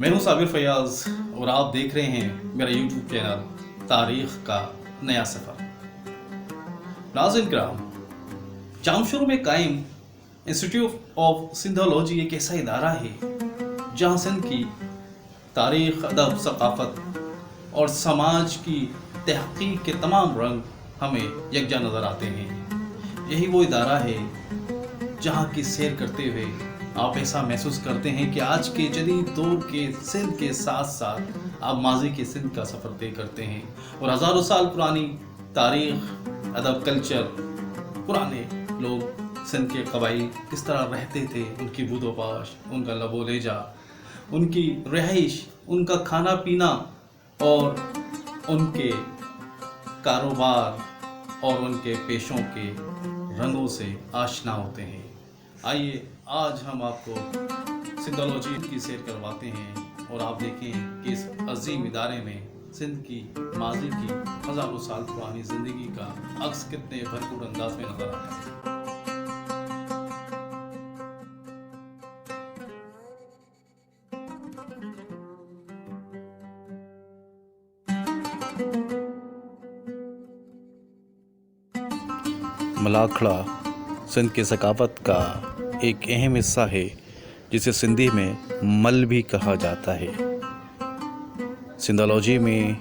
میں ہوں صابر فیاض اور آپ دیکھ رہے ہیں میرا یوٹیوب چینل تاریخ کا نیا سفر۔ ناظرین کرام، جامشورو میں قائم انسٹیٹیوٹ آف سندھولوجی ایک ایسا ادارہ ہے جہاں سندھ کی تاریخ، ادب، ثقافت اور سماج کی تحقیق کے تمام رنگ ہمیں یکجا نظر آتے ہیں۔ یہی وہ ادارہ ہے جہاں کی سیر کرتے ہوئے آپ ایسا محسوس کرتے ہیں کہ آج کے جدید دور کے سندھ کے ساتھ ساتھ آپ ماضی کے سندھ کا سفر طے کرتے ہیں، اور ہزاروں سال پرانی تاریخ، ادب، کلچر، پرانے لوگ سندھ کے قبائل کس طرح رہتے تھے، ان کی بود و پاش، ان کا لب و لہجہ، ان کی رہائش، ان کا کھانا پینا اور ان کے کاروبار اور ان کے پیشوں کے رنگوں سے آشنا ہوتے ہیں۔ آئیے آج ہم آپ کو سندھولوجی کی سیر کرواتے ہیں اور آپ دیکھیں کہ اس عظیم ادارے میں سندھ کی ماضی کی ہزاروں سال پرانی زندگی کا عکس کتنے بھرپور انداز میں نظر آتا ہے۔ ملاکھڑا سندھ کی ثقافت کا ایک اہم حصہ ہے جسے سندھی میں مل بھی کہا جاتا ہے۔ سندھولوجی میں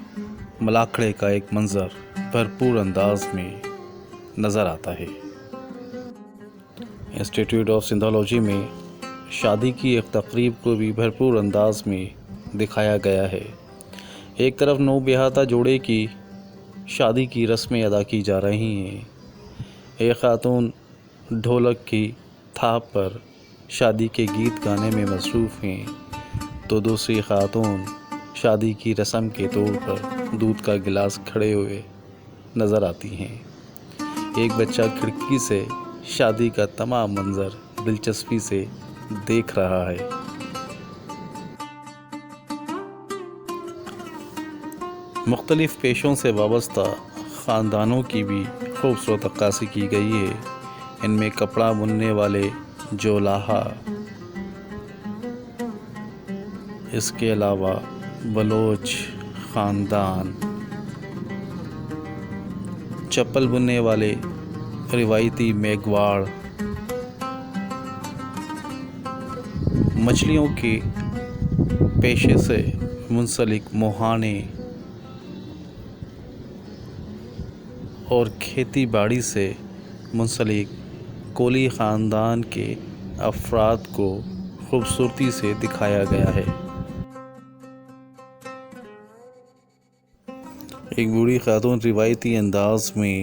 ملاکھڑے کا ایک منظر بھرپور انداز میں نظر آتا ہے۔ انسٹیٹیوٹ آف سندھولوجی میں شادی کی ایک تقریب کو بھی بھرپور انداز میں دکھایا گیا ہے۔ ایک طرف نو بیاہتا جوڑے کی شادی کی رسمیں ادا کی جا رہی ہیں، ایک خاتون ڈھولک کی تھاپ پر شادی کے گیت گانے میں مصروف ہیں تو دوسری خاتون شادی کی رسم کے طور پر دودھ کا گلاس کھڑے ہوئے نظر آتی ہیں۔ ایک بچہ کھڑکی سے شادی کا تمام منظر دلچسپی سے دیکھ رہا ہے۔ مختلف پیشوں سے وابستہ خاندانوں کی بھی خوبصورت عکاسی کی گئی ہے۔ ان میں کپڑا بننے والے جولاہا، اس کے علاوہ بلوچ خاندان، چپل بننے والے روایتی میگواڑ، مچھلیوں کے پیشے سے منسلک موہانے اور کھیتی باڑی سے منسلک کولی خاندان کے افراد کو خوبصورتی سے دکھایا گیا ہے۔ ایک بوڑھی خاتون روایتی انداز میں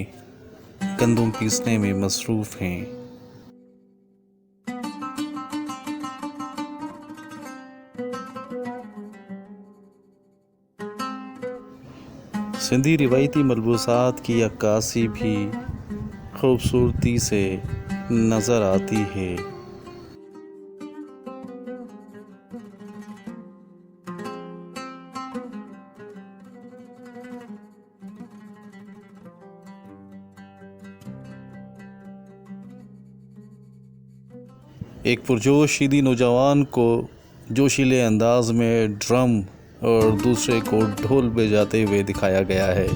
گندم پیسنے میں مصروف ہیں۔ سندھی روایتی ملبوسات کی عکاسی بھی خوبصورتی سے نظر آتی ہے۔ ایک پرجوش شیدی نوجوان کو جوشیلے انداز میں ڈرم اور دوسرے کو ڈھول بجاتے ہوئے دکھایا گیا ہے۔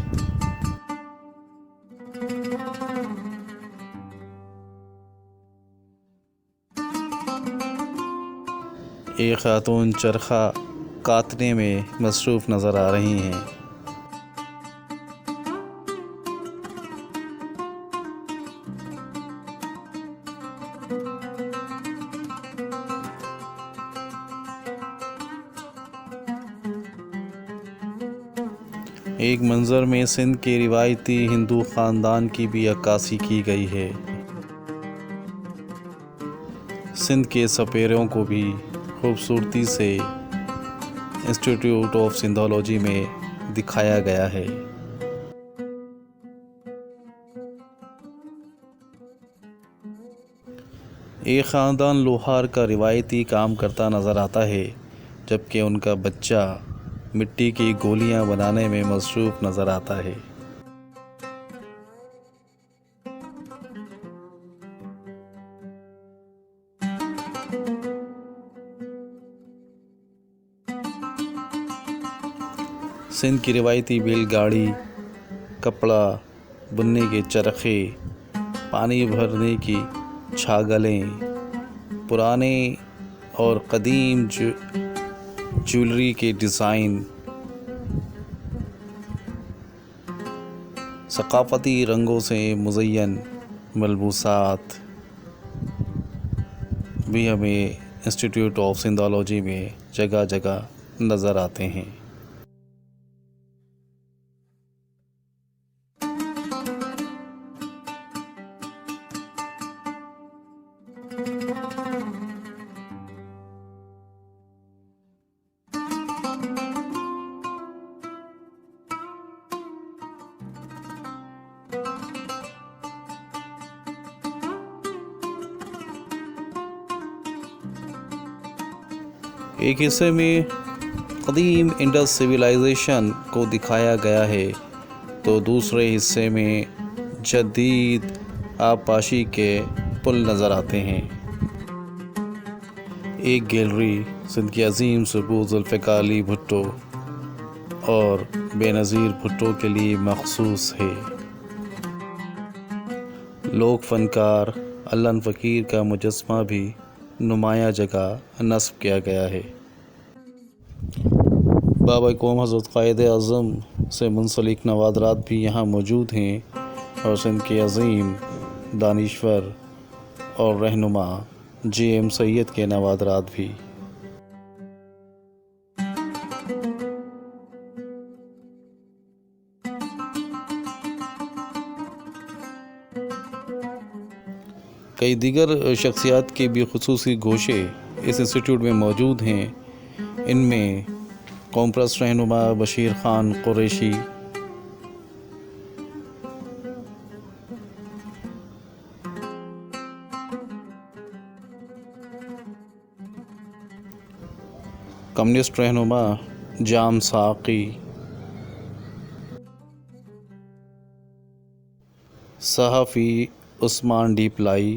ایک خاتون چرخہ کاتنے میں مصروف نظر آ رہی ہیں۔ ایک منظر میں سندھ کے روایتی ہندو خاندان کی بھی عکاسی کی گئی ہے۔ سندھ کے سپیروں کو بھی خوبصورتی سے انسٹیٹیوٹ آف سندھولوجی میں دکھایا گیا ہے۔ ایک خاندان لوہار کا روایتی کام کرتا نظر آتا ہے، جبکہ ان کا بچہ مٹی کی گولیاں بنانے میں مصروف نظر آتا ہے۔ سندھ کی روایتی بیل گاڑی، کپڑا بننے کے چرخے، پانی بھرنے کی چھاگلیں، پرانے اور قدیم جیولری کے ڈیزائن، ثقافتی رنگوں سے مزین ملبوسات بھی ہمیں انسٹیٹیوٹ آف سندھولوجی میں جگہ جگہ نظر آتے ہیں۔ ایک حصے میں قدیم انڈس سویلائزیشن کو دکھایا گیا ہے تو دوسرے حصے میں جدید آبپاشی کے پل نظر آتے ہیں۔ ایک گیلری سندھ کے عظیم سبو ذوالفقار علی بھٹو اور بے نظیر بھٹو کے لیے مخصوص ہے۔ لوک فنکار علن فقیر کا مجسمہ بھی نمایاں جگہ نصب کیا گیا ہے۔ بابا قوم حضرت قائد اعظم سے منسلک نوادرات بھی یہاں موجود ہیں اور سندھ کے عظیم دانشور اور رہنما جے ایم سید کے نوادرات بھی۔ کئی دیگر شخصیات کے بھی خصوصی گوشے اس انسٹیٹیوٹ میں موجود ہیں۔ ان میں قوم پرست رہنما بشیر خان قریشی، کمیونسٹ رہنما جام ساقی، صحافی عثمان ڈیپلائی،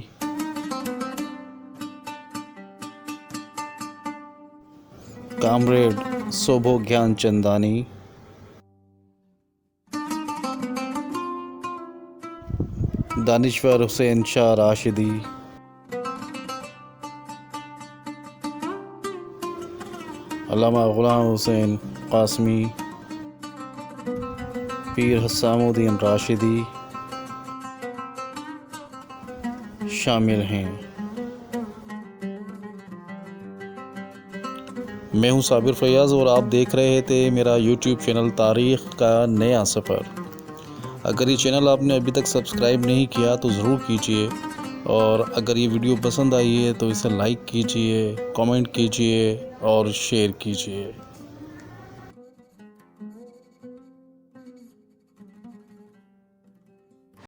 کامریڈ سوبھو گیان چندانی، دانشور حسین شاہ راشدی، علامہ غلام حسین قاسمی، پیر حسام الدین راشدی شامل ہیں۔ میں ہوں صابر فیاض اور آپ دیکھ رہے تھے میرا یوٹیوب چینل تاریخ کا نیا سفر۔ اگر یہ چینل آپ نے ابھی تک سبسکرائب نہیں کیا تو ضرور کیجئے، اور اگر یہ ویڈیو پسند آئی ہے تو اسے لائک کیجئے، کامنٹ کیجئے اور شیئر کیجئے۔